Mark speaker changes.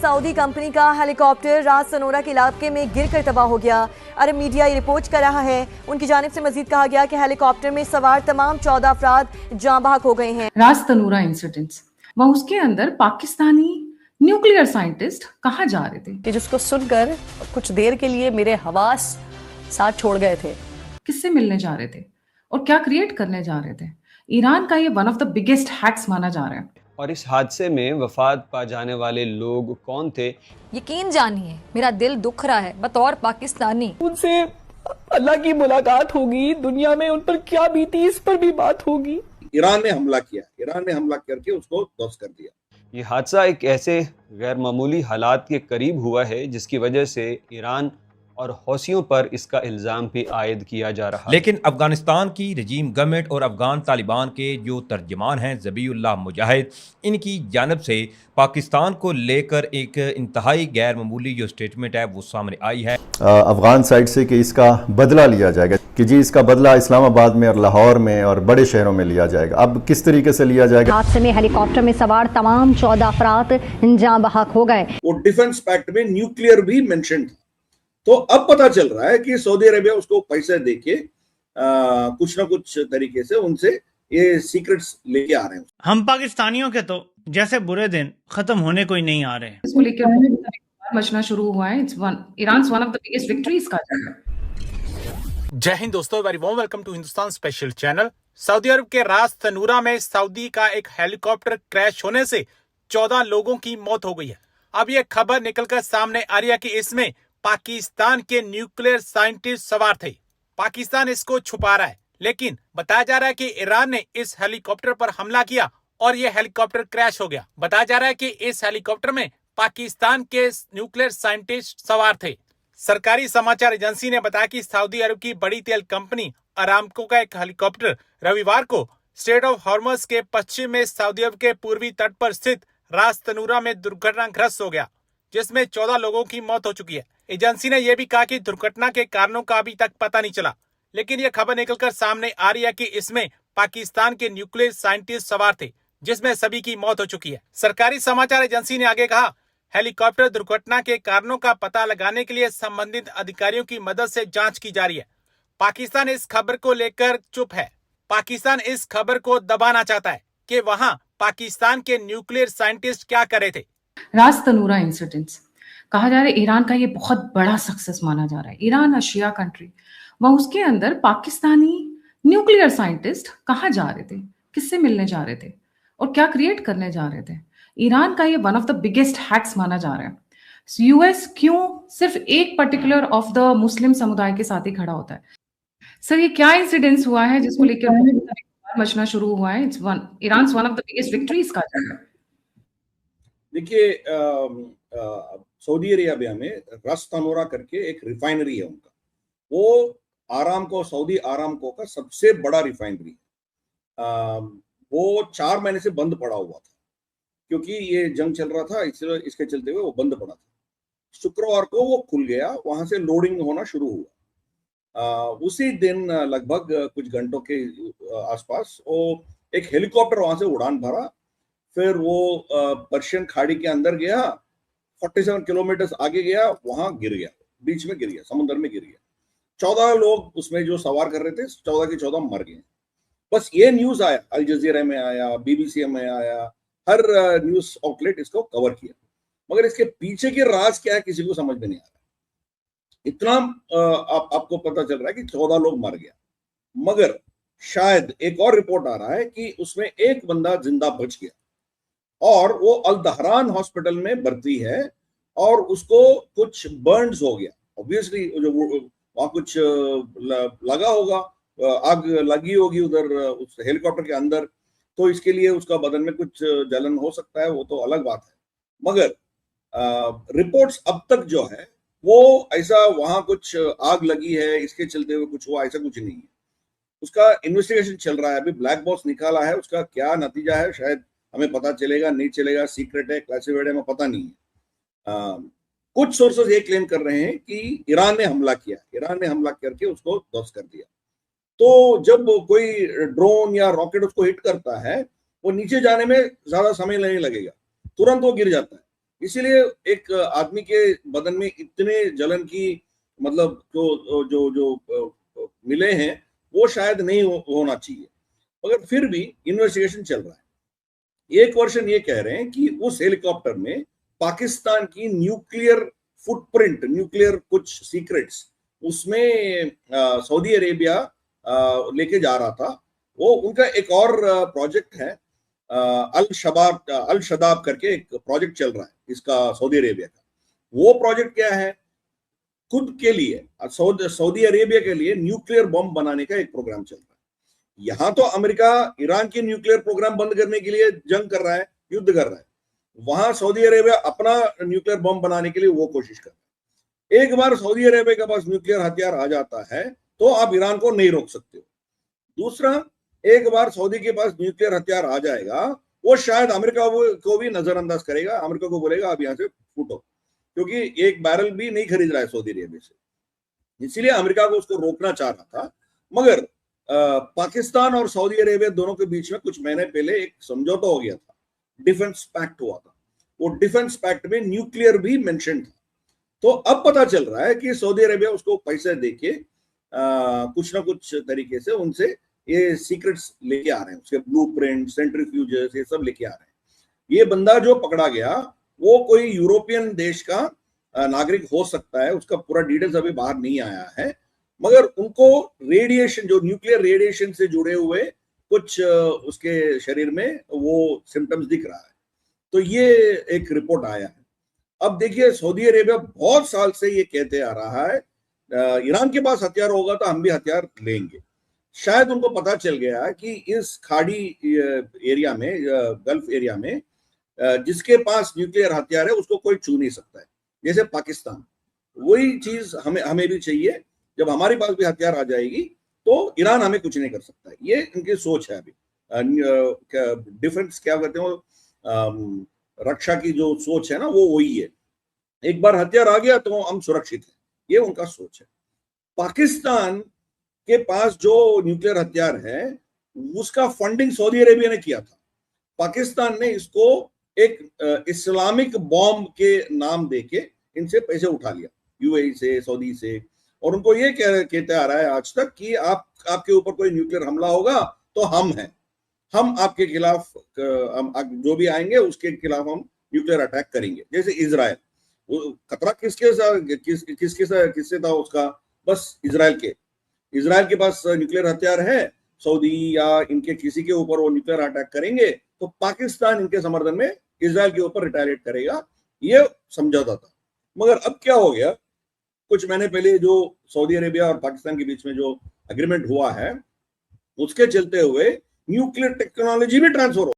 Speaker 1: Saudi company का helicopter रात सनोरा के इलाके में गिरकर तबाह हो गया। अरब मीडिया ये रिपोर्ट कर रहा है। उनकी जानिब से मजीद कहा गया कि हेलीकॉप्टर में सवार तमाम 14 अफराद जाँ बहक हो गए हैं।
Speaker 2: राज तनूरा इंसिडेंट्स व उसके अंदर पाकिस्तानी न्यूक्लियर साइंटिस्ट कहाँ जा रहे थे,
Speaker 3: कि जिसको सुनकर कुछ देर के लिए मेरे हवास साथ छोड़ गए थे।
Speaker 2: किससे मिलने जा रहे थे और क्या क्रिएट करने जा रहे थे। ईरान का ये one of the biggest hacks माना जा रहा है।
Speaker 4: और इस हादसे में वफात पा जाने वाले लोग कौन थे?
Speaker 3: यकीन जानिए मेरा दिल दुख रहा है। बतौर पाकिस्तानी
Speaker 5: उनसे अल्लाह की मुलाकात होगी, दुनिया में उन पर क्या बीती इस पर भी बात होगी।
Speaker 6: ईरान ने हमला किया, ईरान ने हमला करके उसको ध्वस्त कर दिया।
Speaker 4: ये हादसा एक ऐसे गैर मामूली हालात के करीब हुआ है जिसकी वजह से ईरान और हौसियों पर इसका इल्ज़ाम भी आयद किया जा रहा है।
Speaker 7: लेकिन अफगानिस्तान की रजीम गवर्नमेंट और अफगान तालिबान के जो तर्जमान हैं ज़बीउल्लाह मुजाहिद, इनकी जानब से पाकिस्तान को लेकर एक इंतहाई गैर मामूली जो स्टेटमेंट है वो सामने आई है
Speaker 8: अफगान साइड से कि इसका बदला लिया जाएगा, कि जी इसका बदला इस्लामाबाद में और लाहौर में और बड़े शहरों में लिया जाएगा। अब किस तरीके से लिया जाएगा?
Speaker 9: हादसे में हेलीकॉप्टर में सवार तमाम 14 अफराद जाँ बहक हो गए।
Speaker 6: वो डिफेंस पैक्ट में न्यूक्लियर भी मेंशन था। तो अब पता चल रहा है कि सऊदी अरेबिया उसको पैसे देके कुछ ना कुछ तरीके से उनसे ये सीक्रेट्स लेके आ रहे हैं।
Speaker 10: हम पाकिस्तानियों के तो जैसे बुरे दिन खत्म होने कोई नहीं आ रहे हैं।
Speaker 2: इसको लेकर मचना शुरू हुआ है। Iran one of the biggest victories का।
Speaker 10: जय हिंद दोस्तों, very warm welcome to Hindustan special channel. Saudi Arab के रास तनूरा में सऊदी का एक हेलीकॉप्टर क्रैश होने से 14 लोगों की मौत हो गई है। अब यह खबर निकलकर सामने आ रही है कि इसमें पाकिस्तान के न्यूक्लियर साइंटिस्ट सवार थे। पाकिस्तान इसको छुपा रहा है, लेकिन बताया जा रहा है कि ईरान ने इस हेलीकॉप्टर पर हमला किया और यह हेलीकॉप्टर क्रैश हो गया। बताया जा रहा है कि इस हेलीकॉप्टर में पाकिस्तान के न्यूक्लियर साइंटिस्ट सवार थे। सरकारी समाचार एजेंसी ने बताया कि सऊदी अरब की बड़ी तेल कंपनी अरामको का एक हेलीकॉप्टर रविवार को स्ट्रेट ऑफ हॉर्मज के पश्चिम में सऊदी अरब के पूर्वी तट पर स्थित रास तनूरा में दुर्घटनाग्रस्त हो गया, जिसमें 14 लोगों की मौत हो चुकी है। एजेंसी ने यह भी कहा कि दुर्घटना के कारणों का अभी तक पता नहीं चला, लेकिन यह खबर निकलकर सामने आ रही है कि इसमें पाकिस्तान के न्यूक्लियर साइंटिस्ट सवार थे, जिसमें सभी की मौत हो चुकी है। सरकारी समाचार एजेंसी ने आगे कहा, हेलीकॉप्टर दुर्घटना के कारणों का पता लगाने के लिए संबंधित अधिकारियों की मदद से जांच की जा रही है। पाकिस्तान इस खबर को लेकर चुप है। पाकिस्तान इस खबर को दबाना चाहता है कि वहां पाकिस्तान के न्यूक्लियर साइंटिस्ट क्या कर रहे थे।
Speaker 2: राज तनूरा इंसिडेंट्स कहा जा रहा है ईरान का ये बहुत बड़ा सक्सेस माना जा रहा है। ईरान अशिया कंट्री व उसके अंदर पाकिस्तानी न्यूक्लियर साइंटिस्ट कहाँ जा रहे थे, किससे मिलने जा रहे थे और क्या क्रिएट करने जा रहे थे। ईरान का ये one of the biggest hacks माना जा रहा है। यूएस क्यों सिर्फ एक पर्टिकुलर ऑफ द मुस्लिम समुदाय के साथ ही खड़ा होता है? सर, ये क्या इंसिडेंस हुआ है जिसको लेकर मचना शुरू हुआ है? Iran one of the biggest victories का।
Speaker 6: देखिए, सऊदी अरेबिया में रास तनूरा करके एक रिफाइनरी है उनका। वो सऊदी आरामको का सबसे बड़ा रिफाइनरी है। वो 4 महीने से बंद पड़ा हुआ था क्योंकि ये जंग चल रहा था, इसलिए इसके चलते हुए वो बंद पड़ा था। शुक्रवार को वो खुल गया, वहां से लोडिंग होना शुरू हुआ। उसी दिन लगभग कुछ घंटों के आसपास वो एक हेलीकॉप्टर वहां से उड़ान भरा, फिर वो पर्शियन खाड़ी के अंदर गया, 47 किलोमीटर आगे गया, वहां गिर गया, बीच में गिर गया, समुद्र में गिर गया। 14 लोग उसमें जो सवार कर रहे थे, 14 के 14 मर गए। बस ये न्यूज आया, अल जजीरा में आया, बीबीसी में आया, हर न्यूज आउटलेट इसको कवर किया, मगर इसके पीछे के राज क्या है किसी को समझ में नहीं आ रहा। इतना आपको पता चल रहा है कि 14 लोग मर गया, मगर शायद एक और रिपोर्ट आ रहा है कि उसमें एक बंदा जिंदा बच गया और वो अल दहरान हॉस्पिटल में भर्ती है और उसको कुछ बर्न्स हो गया। ऑब्वियसली जो वहां कुछ लगा होगा, आग लगी होगी उधर उस हेलीकॉप्टर के अंदर, तो इसके लिए उसका बदन में कुछ जलन हो सकता है, वो तो अलग बात है। मगर रिपोर्ट्स अब तक जो है वो ऐसा वहां कुछ आग लगी है इसके चलते हुए कुछ हुआ, ऐसा कुछ नहीं है। उसका इन्वेस्टिगेशन चल रहा है, अभी ब्लैक बॉक्स निकाला है, उसका क्या नतीजा है शायद हमें पता चलेगा, नहीं चलेगा, सीक्रेट है, क्लासिफाइड है, हमें पता नहीं है। कुछ सोर्सेज ये क्लेम कर रहे हैं कि ईरान ने हमला किया, ईरान ने हमला करके उसको ध्वस्त कर दिया। तो जब कोई ड्रोन या रॉकेट उसको हिट करता है, वो नीचे जाने में ज्यादा समय नहीं लगेगा, तुरंत वो गिर जाता है। इसीलिए एक आदमी के बदन में इतने जलन की मतलब जो मिले हैं वो शायद नहीं होना चाहिए, मगर फिर भी इन्वेस्टिगेशन चल रहा है। एक वर्जन ये कह रहे हैं कि उस हेलीकॉप्टर में पाकिस्तान की न्यूक्लियर फुटप्रिंट, न्यूक्लियर कुछ सीक्रेट्स उसमें सऊदी अरेबिया लेके जा रहा था। वो उनका एक और प्रोजेक्ट है, अल शदाब करके एक प्रोजेक्ट चल रहा है इसका सऊदी अरेबिया का। वो प्रोजेक्ट क्या है, खुद के लिए सऊदी अरेबिया के लिए न्यूक्लियर बम बनाने का एक प्रोग्राम चल रहा है। यहां तो अमेरिका ईरान के न्यूक्लियर प्रोग्राम बंद करने के लिए जंग कर रहा है, युद्ध कर रहा है, वहां सऊदी अरेबिया अपना न्यूक्लियर बम बनाने के लिए वो कोशिश कर रहा है। एक बार सऊदी अरेबिया के पास न्यूक्लियर हथियार आ जाता है तो आप ईरान को नहीं रोक सकते हो। दूसरा, एक बार सऊदी के पास न्यूक्लियर हथियार आ जाएगा वो शायद अमेरिका को भी नजरअंदाज करेगा, अमेरिका को बोलेगा आप यहां से फूटो, क्योंकि एक बैरल भी नहीं खरीद रहा है सऊदी अरेबिया से। इसीलिए अमेरिका को उसको रोकना चाह रहा था। मगर पाकिस्तान और सऊदी अरेबिया दोनों के बीच में कुछ महीने पहले एक समझौता हो गया था, डिफेंस पैक्ट हुआ था। वो डिफेंस पैक्ट में न्यूक्लियर भी मेंशन था। तो अब पता चल रहा है कि सऊदी अरेबिया उसको पैसे देके कुछ ना कुछ तरीके से उनसे ये सीक्रेट्स लेके आ रहे हैं, उसके ब्लूप्रिंट, सेंट्रीफ्यूजेस, ये सब लेके आ रहे हैं। ये बंदा जो पकड़ा गया वो कोई यूरोपियन देश का नागरिक हो सकता है, उसका पूरा डिटेल्स अभी बाहर नहीं आया है, मगर उनको रेडिएशन, जो न्यूक्लियर रेडिएशन से जुड़े हुए कुछ उसके शरीर में वो सिम्टम्स दिख रहा है। तो ये एक रिपोर्ट आया है। अब देखिए, सऊदी अरेबिया बहुत साल से ये कहते आ रहा है ईरान के पास हथियार होगा तो हम भी हथियार लेंगे। शायद उनको पता चल गया कि इस खाड़ी एरिया में, गल्फ एरिया में जिसके पास न्यूक्लियर हथियार है उसको कोई छू नहीं सकता है, जैसे पाकिस्तान। वही चीज हमें भी चाहिए। जब हमारे पास भी हथियार आ जाएगी तो ईरान हमें कुछ नहीं कर सकता है। ये इनकी सोच है। अभी डिफेंस क्या कहते हैं, रक्षा की जो सोच है ना, वो वही है। एक बार हथियार आ गया तो हम सुरक्षित हैं, ये उनका सोच है। पाकिस्तान के पास जो न्यूक्लियर हथियार है उसका फंडिंग सऊदी अरेबिया ने किया था। पाकिस्तान ने इसको एक इस्लामिक बॉम्ब के नाम देके इनसे पैसे उठा लिया, यूएई से, सऊदी से, और उनको ये कहते आ रहा है आज तक कि आपके ऊपर कोई न्यूक्लियर हमला होगा तो हम हैं, हम आपके खिलाफ जो भी आएंगे उसके खिलाफ हम न्यूक्लियर अटैक करेंगे। जैसे इजराइल, खतरा किससे था उसका, बस इजराइल के पास न्यूक्लियर हथियार है, सऊदी या इनके किसी के ऊपर वो न्यूक्लियर अटैक करेंगे तो पाकिस्तान इनके समर्थन में इजराइल के ऊपर रिटेलिएट करेगा, ये समझौता था। मगर अब क्या हो गया, कुछ महीने पहले जो सऊदी अरेबिया और पाकिस्तान के बीच में जो एग्रीमेंट हुआ है उसके चलते हुए न्यूक्लियर टेक्नोलॉजी भी ट्रांसफर हो